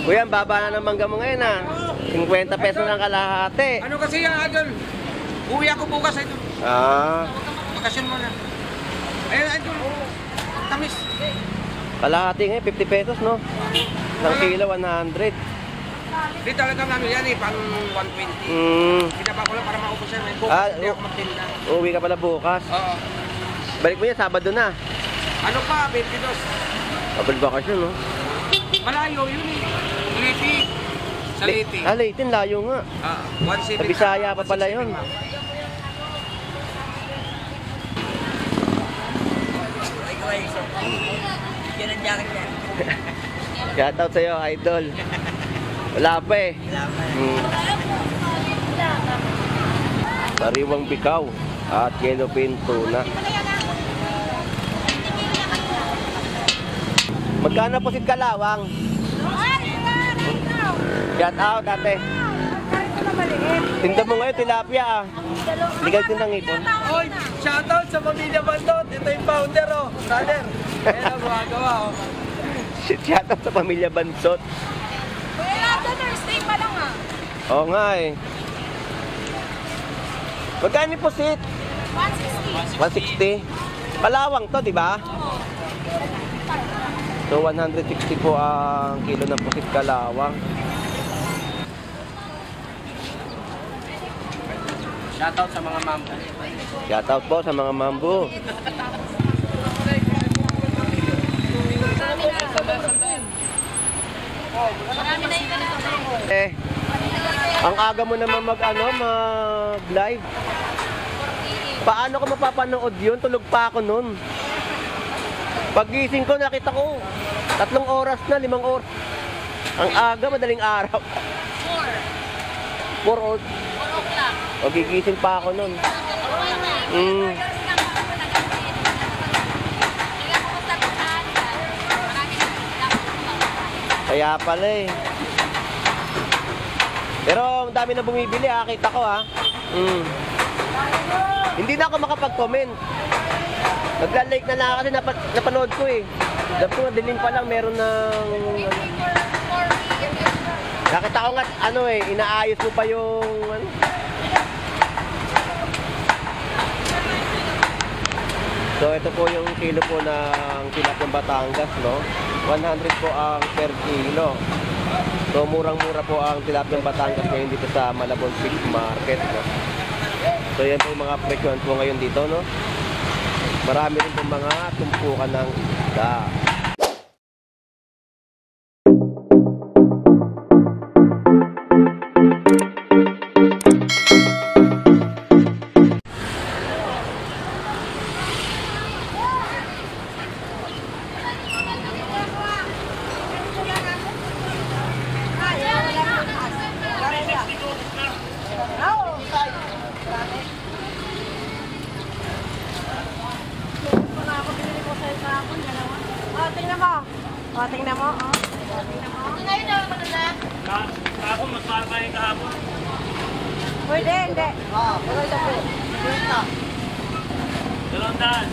Kuya, ang baba na ng mangga mo ngayon ah. 50 pesos ng kalahati. Ano kasi yan, Idol? Uwi ako bukas, Idol. Ah. Bakasyon mo na. Ayun, Idol. Tamis. Kalahati ngayon, 50 pesos, no? Isang kilo, 100. Di talaga namin yan eh, pang 120. Pinapa ko lang para maubos yan. Bukas hindi ako magtinda. Uuwi ka pala bukas. Oo. Balik mo yan, Sabado na. Ano pa, 22? Abal bakasyon, no? Malayo yun eh. Liti. Sa Liti. Ah, Leyte, layo nga. 170. Sa Bisaya pa pala yun. Yan ang jacket niya. Shoutout sa'yo, idol. Wala pa eh. Sariwang bikaw at yellowfin tuna. Magkano po si kalawang? Shout out, ate. Tinda mo ngayon, tilapia ah. Hindi ka tindang ipon. Oy, shoutout sa pamilya Bandot. Ito yung founder oh. Brother. Ayan ang gumagawa oh. Shout out sa pamilya Bansot. Kuya, Thursday pa lang ah. Oo nga eh. Magkano po sit? 160. 160. Kalawang to, di ba? So 160 po ang kilo ng pusit kalawang. Shoutout sa mga mambo. Shoutout po sa mga mambo. Marami na yung ganito. Ang aga mo naman mag-live. Paano ko mapapanood yun? Tulog pa ako nun. Paggising ko, nakita ko 3 oras na, 5 oras. Ang aga, madaling araw. 4 o'clock. O, gigising pa ako nun. Kaya pala eh. Pero ang dami na bumibili ha, kita ko ha. Hindi na ako makapag-comment. Nagla-like na lang kasi napanood ko eh. Dapat ko dilim pa lang meron ng nakita ko nga inaayos mo pa yung So ito po yung kilo po ng tilapia Batangas, no? 100 po ang per kilo. So murang-mura po ang tilapia Batangas ngayon dito sa Malabon Fish Market, no? So yan po yung mga presyon po ngayon dito, no? Marami rin po mga tumpukan ng isda. Tingnan mo, oh. Ngayon na ako na. Ako, mas mahal pa yung kahapon. Pwede, hindi. Pagay na po. 200.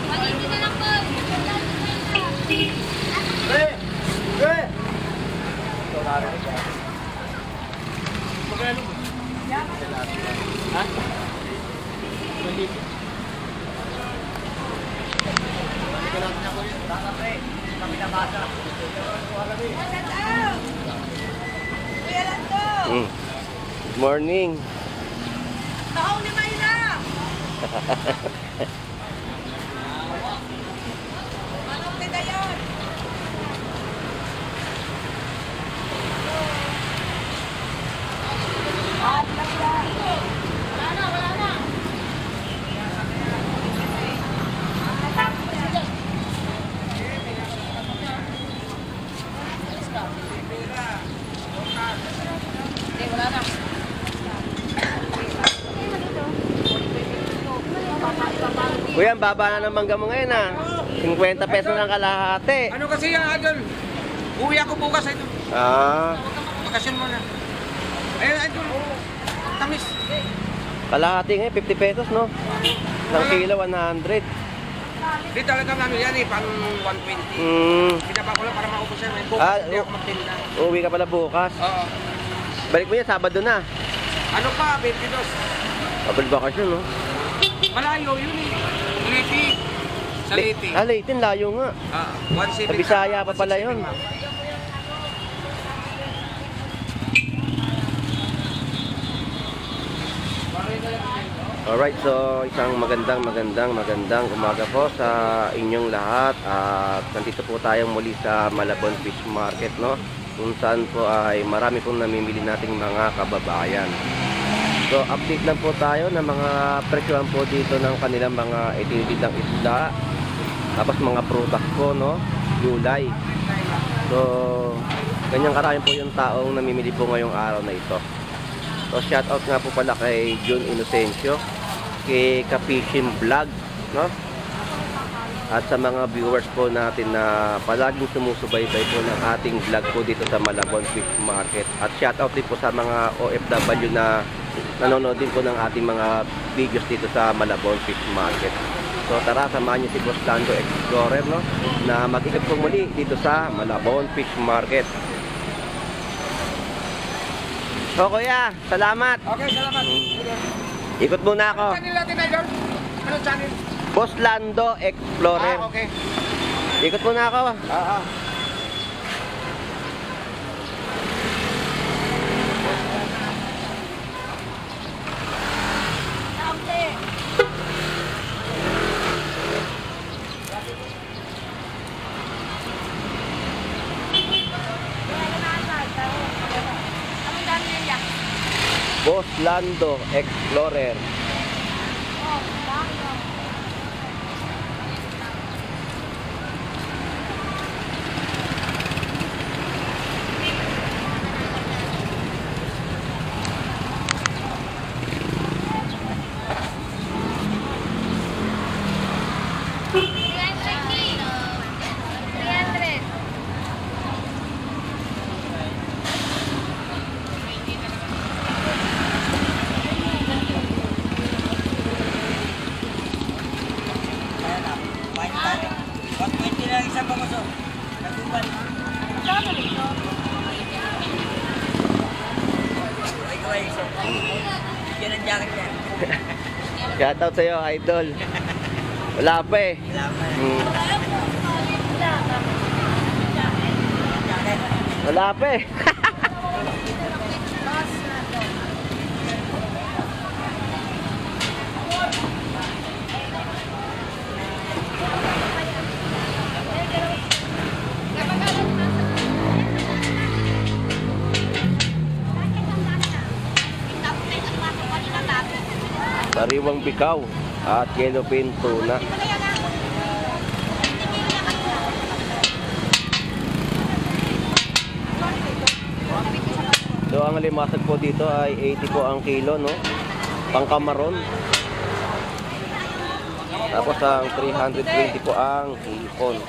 Pag-ibig na lang po. Magkano ba? Ha? Maliit. Ito natin ako yun. Baka pre. Kami na basa. Good morning. Taong ni Mayla. Anong tita yun? Wala na. Hindi, wala na. Kuya, ang baba na ng mangga mo ngayon ah. 50 pesos ng kalahati. Ano kasi yan, Idol? Uwi ako bukas, Idol. Ah. Bakasyon mo na. Ayun, Idol. Tamis. Kalahati ngayon, 50 pesos, no? Isang kilo, 100. Dito talaga namin yan eh, pang 120. Pinaba ko lang para maubos yan. Bukas hindi ako magtinda. Uuwi ka pala bukas. Oo. Balik mo yan, Sabado na. Ano pa, 22? Abal bakasyon, no? Malayo yun eh. Liti. Sa Liti. Leyte, layo nga. 170. Sa Bisaya pa pala yun. Alright, so isang magandang umaga po sa inyong lahat. At nandito po tayo muli sa Malabon Fish Market, no? Kung saan po ay marami pong namimili nating mga kababayan. So update lang po tayo ng mga presyohan po dito ng kanilang mga itinitindang isda. Tapos mga prutas po, no? Gulay. So ganyan karami po yung taong namimili po ngayong araw na ito. So shoutout nga po pala kay June Inocencio, kay Kapishim Vlog, no? At sa mga viewers po natin na palaging sumusubaybay po ng ating vlog po dito sa Malabon Fish Market. At shoutout din po sa mga OFW na nanonood din po ng ating mga videos dito sa Malabon Fish Market. So tara, samahan niyo si Boss Lando Explorer, no? Na mag-ikot po muli dito sa Malabon Fish Market. So kuya, salamat. Okay, salamat. Ikot muna ako. Ano channel natin, Idol? Ano channel? Boss Lando Explorer. Okay. Ikot muna ako. Boss Lando Explorer. Shoutout sa'yo, idol. Wala pa eh. Wala pa eh. Sariwang bikaw at yellowfin tuna. So ang limasag po dito ay 80 po ang kilo, no? Pangkamaron. Tapos ang 320 po ang hipon.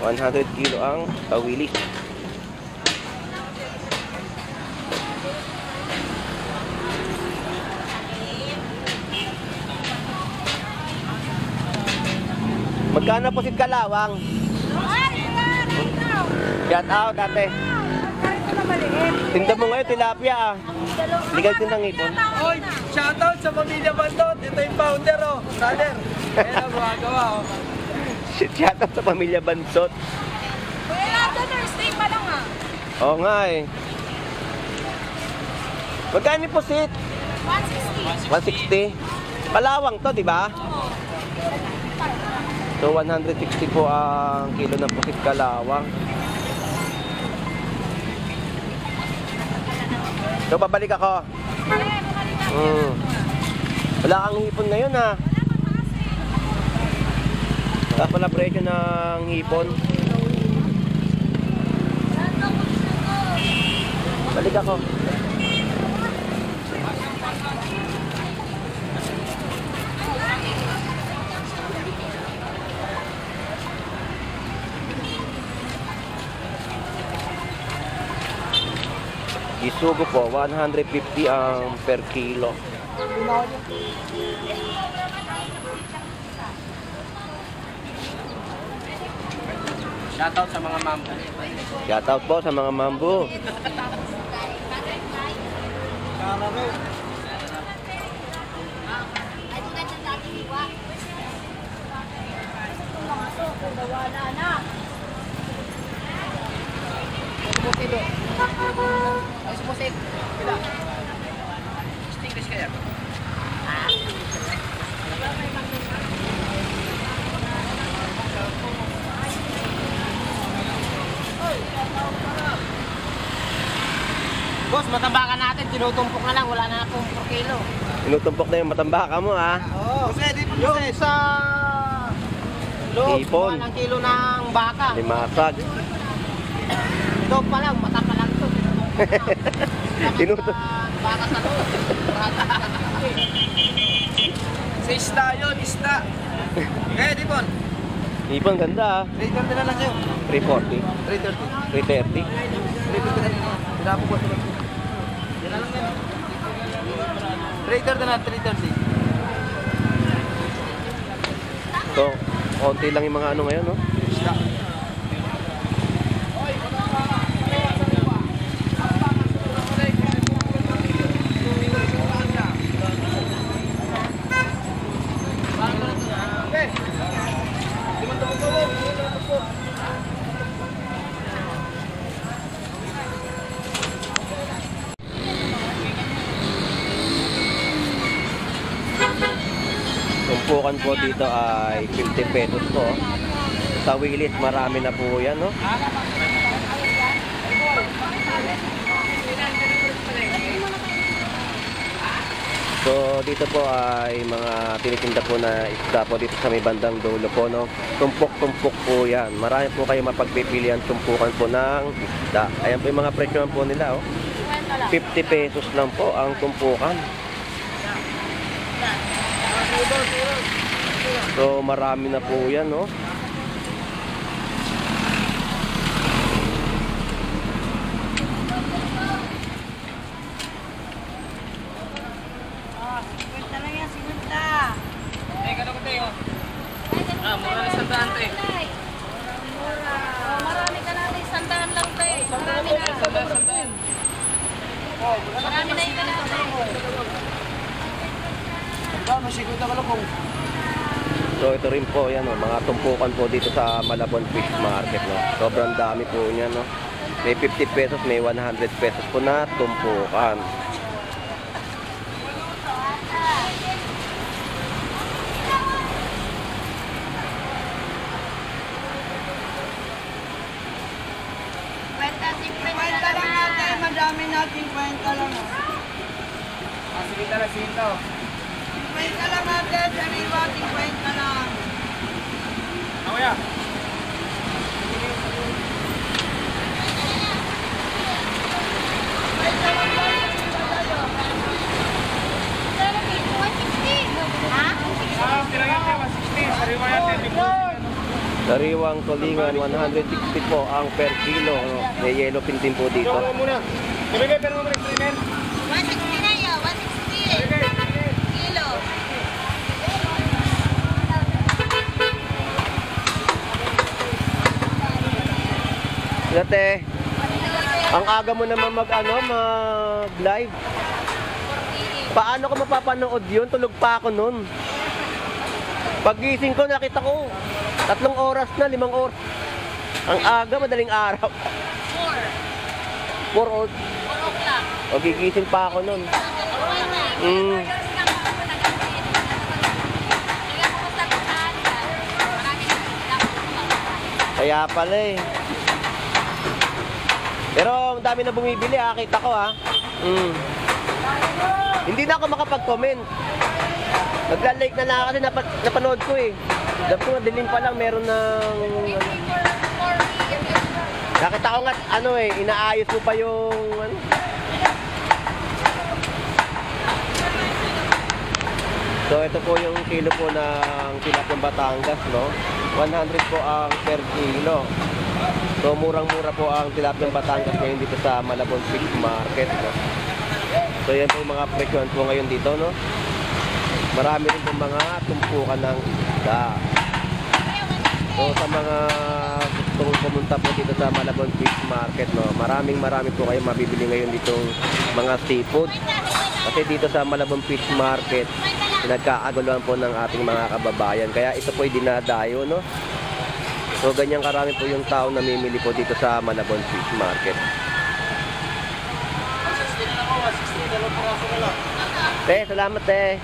100 kilo ang tawilis. Magkano po si kalawang? Shout out, ate. Tinda mo ngayon, tilapia ah. Hindi ka tindang ipon. Oy, shoutout sa pamilya Bandot. Ito yung founder, oh. Brother. Ayan ang gumagawa, oh. Shout out sa pamilya Bansot. Kuya, Thursday pa lang ah. Oo nga eh. Magkano po sit? 160. 160. Kalawang to, di ba? So 160 po ang kilo ng pusit kalawang. So babalik ako. Wala kang hipon ngayon ha. Wala pala presyo ng hipon. Balik ako. Isugo po, 150 ang per kilo. Shoutout sa mga mambo. Shoutout po sa mga mambo. Stickers kaya? Boss, matambakan natin, tinutumpok na lang, wala na akong 4 kilo. Inutumpok na yung matambaka mo, ha? Oo. Yung sa loob, Ipon. ng kilo ng baka. Limasag. Ito pa lang, mata pa lang ito. Tinutumpok. Baka sa loob. Sa isda yun, isda. Kaya di Bon? Ipon, ganda, ha? 330 na lang sa'yo. 340. 330. 330. 350 na yun. Sinapo ko. Yan na lang yan. 330 na, 330. So, konti lang yung mga ano ngayon, no? Isda. Tumpukan po dito ay 50 pesos po. Sa Willis, marami na po yan, no? So, dito po ay mga tinitinda po na isda po dito sa may bandang dulo po, no? Tumpok-tumpok po yan. Marami po kayo mapagpipilian tumpukan po ng isda. Ayan po yung mga presyo po nila, oh. 50 pesos lang po ang tumpukan. So, marami na po yan, no? Mura na sandaan, te. Marami ka natin, sandaan lang, te. Marami na. Marami na yung natin. So, ito rin po, yan, no? Mga tumpukan po dito sa Malabon Fish Market, no? Sobrang dami po niyan, no? May 50 pesos, may 100 pesos po na tumpukan. Kwenta lang natin, madami natin kwenta lang. Sige tala, sinto. Kwenta lang natin, sariwa, kwenta lang. Ako ya. Sariwang tulingan, 160 po ang per kilo, no? May yellow pin din po dito. Muna. Ibigay pero mo rin, 160 na yun, 160. Kilo. Dati, ang aga mo naman mag-live. Paano ko mapapanood yun? Tulog pa ako nun. Pagising ko, nakita ko, 3 oras na, 5 oras. Ang aga, madaling araw. 4 oras. 4 o'clock. O, gigising pa ako nun. Kaya pala eh. Pero ang dami na bumibili, kita ko, ha. Hindi na ako makapag-comment. Nagla-like na lang kasi napanood ko eh. Dapat ko madilim pa lang meron ng nakita ko nga inaayos mo pa yung So ito po yung kilo po ng tilapia Batangas, no? 100 po ang per kilo. So murang-mura po ang tilapia Batangas ngayon dito sa Malabon Fish Market, no? So yan po yung mga presyon po ngayon dito, no? Marami rin po mga tumpukan ng isda. So sa mga gustong pumunta po dito sa Malabon Fish Market, no, marami po kayo mabibili ngayon ditong mga seafood. Kasi dito sa Malabon Fish Market, pinagkaaguluhan po ng ating mga kababayan. Kaya ito po ay dinadayo, no? So ganyan karami po yung tao na namimili po dito sa Malabon Fish Market. Salamat te.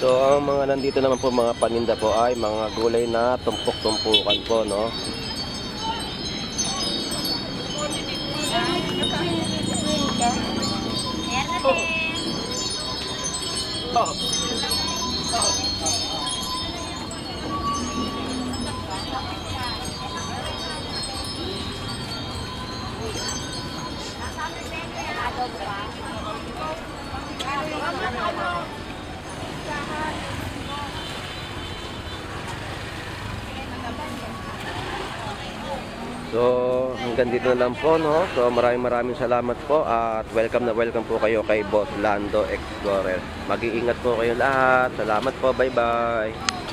So ang mga nandito naman po mga paninda po ay mga gulay na tumpok-tumpukan po, no. So hanggang dito na lang po, no. So maraming salamat po at welcome po kayo kay Boss Lando Explorer. Mag-iingat po kayo lahat. Salamat po. Bye-bye.